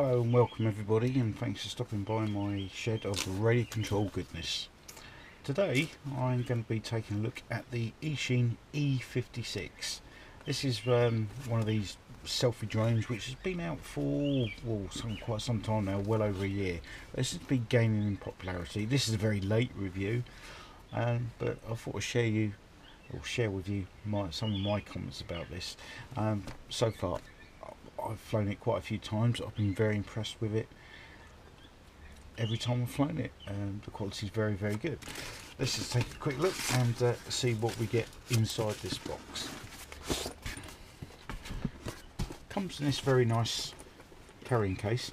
Hello and welcome everybody, and thanks for stopping by my shed of radio control goodness. Today I'm going to be taking a look at the Eachine E56. This is one of these selfie drones which has been out for quite some time now, well over a year. This has been gaining in popularity. This is a very late review, but I thought I'd share with you some of my comments about this. So far I've flown it quite a few times. I've been very impressed with it every time I've flown it. The quality is very, very good. Let's just take a quick look and see what we get inside this box. Comes in this very nice carrying case.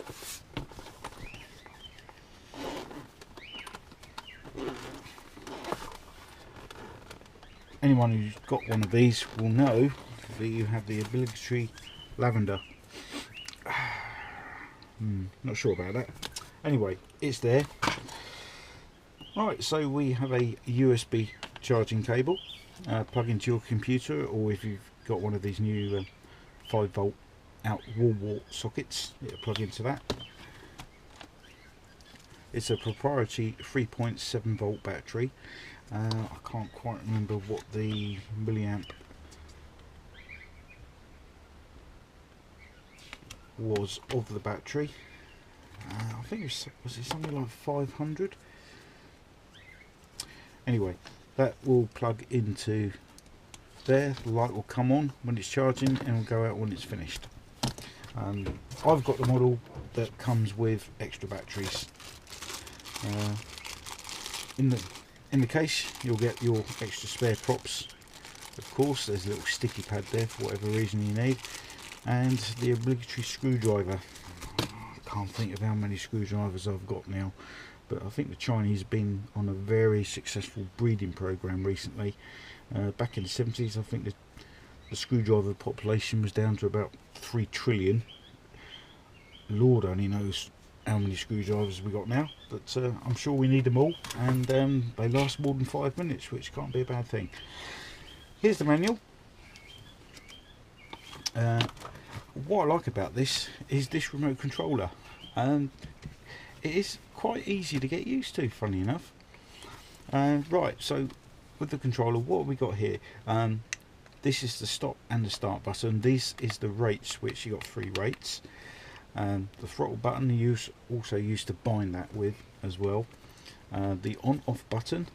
Anyone who's got one of these will know that you have the obligatory lavender. Not sure about that. Anyway, it's there. Right, so we have a USB charging cable, plug into your computer, or if you've got one of these new 5-volt out wall sockets, it'll plug into that. It's a proprietary 3.7 volt battery. I can't quite remember what the milliamp was of the battery. I think was it something like 500. Anyway, that will plug into there. The light will come on when it's charging and will go out when it's finished. I've got the model that comes with extra batteries. In the case you'll get your extra spare props. Of course, there's a little sticky pad there for whatever reason you need, and the obligatory screwdriver. I can't think of how many screwdrivers I've got now, but I think the Chinese have been on a very successful breeding program recently. Back in the 70s, I think the screwdriver population was down to about 3 trillion. Lord only knows how many screwdrivers we got now, but I'm sure we need them all, and they last more than 5 minutes, which can't be a bad thing. Here's the manual. What I like about this is this remote controller. It is quite easy to get used to, funny enough. Right, so with the controller, what have we got here? This is the stop and the start button. This is the rate switch. You got 3 rates. The throttle button you also used to bind that with as well. The on-off button.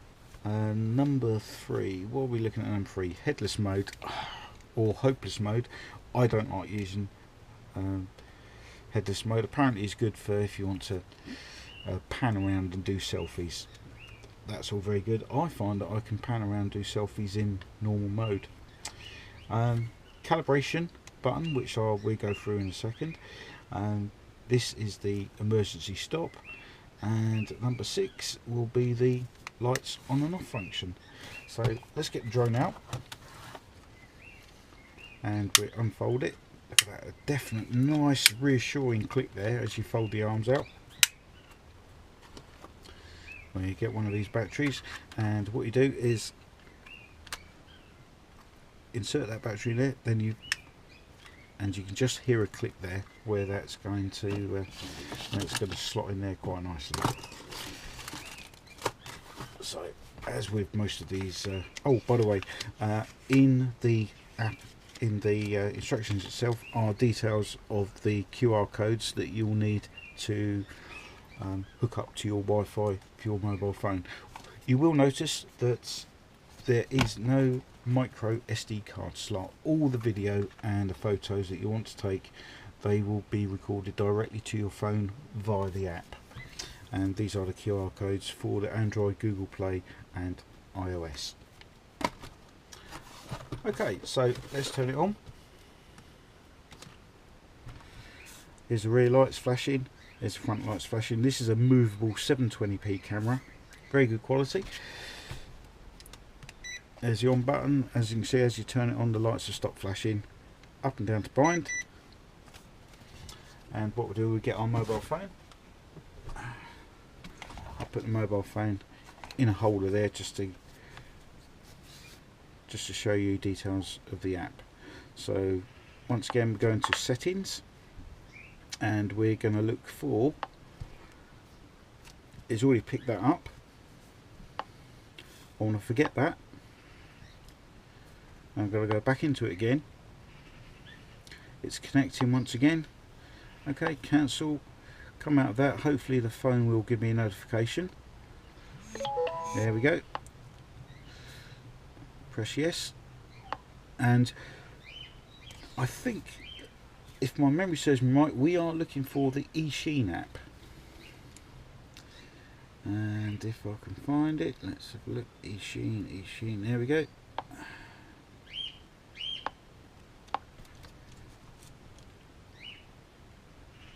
Number 3. What are we looking at? Number 3. Headless mode or hopeless mode. I don't like using headless mode. Apparently it's good for if you want to pan around and do selfies. That's all very good. I find that I can pan around and do selfies in normal mode. Calibration button, which we go through in a second. This is the emergency stop, and number 6 will be the lights on and off function. So let's get the drone out and we unfold it. Look at that, a definite nice reassuring click there as you fold the arms out. Well, you get one of these batteries, and what you do is insert that battery there, then you can just hear a click there where that's going to slot in there quite nicely. So as with most of these, oh by the way, in the app, in the instructions itself are details of the QR codes that you'll need to hook up to your Wi-Fi for your mobile phone. You will notice that there is no micro SD card slot. All the video and the photos that you want to take, they will be recorded directly to your phone via the app, and these are the QR codes for the Android, Google Play and iOS. Okay, so let's turn it on. Here's the rear lights flashing, there's the front lights flashing. This is a movable 720p camera, very good quality. There's the on button. As you can see, as you turn it on, the lights will stop flashing. Up and down to bind. And what we'll do, we get our mobile phone. I'll put the mobile phone in a holder there just to show you details of the app. So once again, we go into settings, and we're going to look for, it's already picked that up. I want to forget that. I'm going to go back into it again. It's connecting once again. Okay, cancel. Come out of that. Hopefully the phone will give me a notification. There we go. Press yes. And I think, if my memory serves me right, we are looking for the Eachine app. And if I can find it, let's have a look. Eachine, there we go.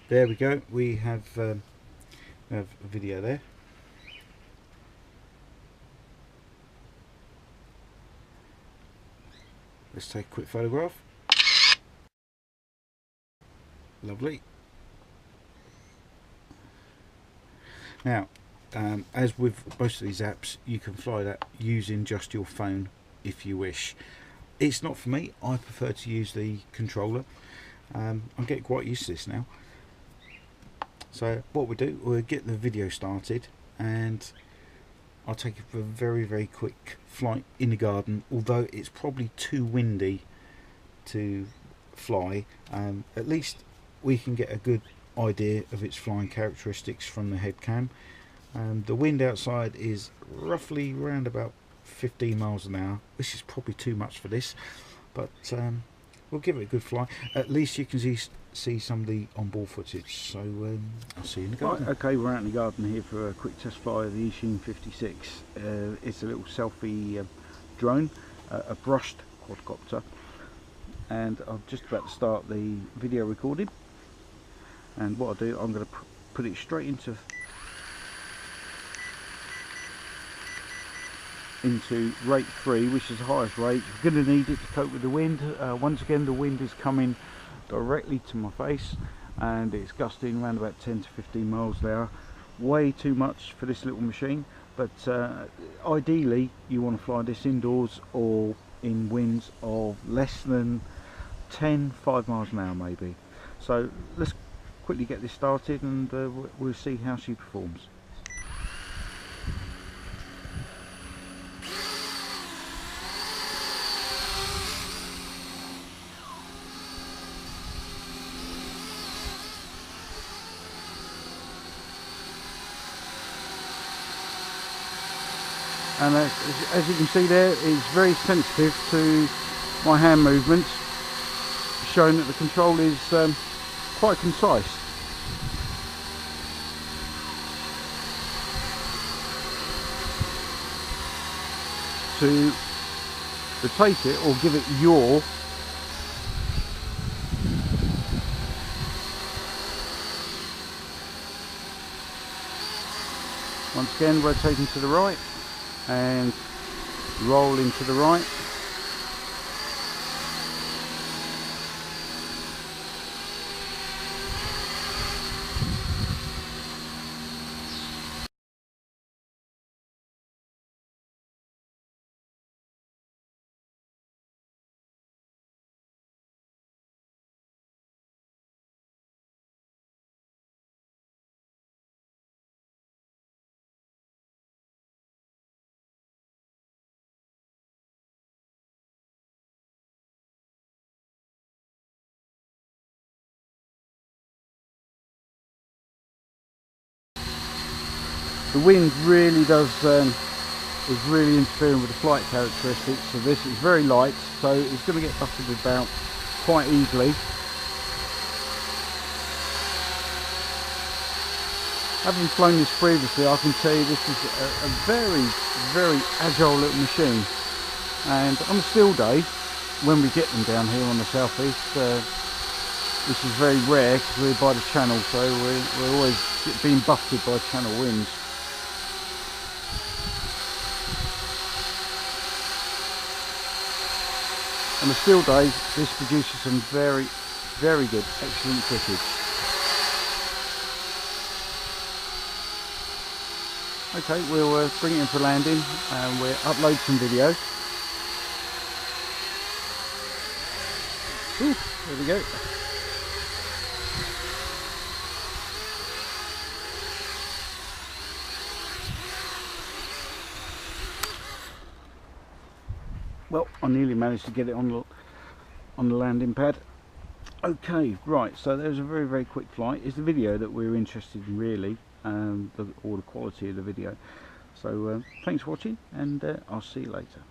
There we go. We have a video there. Let's take a quick photograph. Lovely. Now, as with most of these apps, you can fly that using just your phone if you wish. It's not for me. I prefer to use the controller. I'm getting quite used to this now. So what we do, we'll get the video started, and I'll take it for a very quick flight in the garden, although it's probably too windy to fly. At least we can get a good idea of its flying characteristics from the head cam. The wind outside is roughly around about 15 miles an hour, which is probably too much for this, but we'll give it a good fly. At least you can see some of the onboard footage. So I'll see you in the garden. Right, okay, we're out in the garden here for a quick test fly of the Eachine E56. It's a little selfie drone, a brushed quadcopter, and I'm just about to start the video recording. And what I'll do, I'm going to put it straight into rate 3, which is the highest rate. We're going to need it to cope with the wind. Once again, the wind is coming directly to my face, and it's gusting around about 10 to 15 miles an hour. Way too much for this little machine, but ideally you want to fly this indoors or in winds of less than 5 miles an hour maybe. So let's quickly get this started, and we'll see how she performs. And as you can see there, it's very sensitive to my hand movements, showing that the control is quite concise. To rotate it or give it yaw, once again rotating to the right and rolling to the right. The wind really does is really interfering with the flight characteristics of this. It's very light, so it's going to get buffeted about quite easily. Having flown this previously, I can tell you this is a very agile little machine. And on a still day, when we get them down here on the southeast, this is very rare because we're by the channel, so we're always being buffeted by channel winds. On the still days, this produces some very good, excellent footage. Okay, we'll bring it in for landing, and we'll upload some video. Ooh, there we go. Well, I nearly managed to get it on the landing pad. Okay, right, so there's a very, very quick flight. It's the video that we're interested in, really, or the quality of the video. So thanks for watching, and I'll see you later.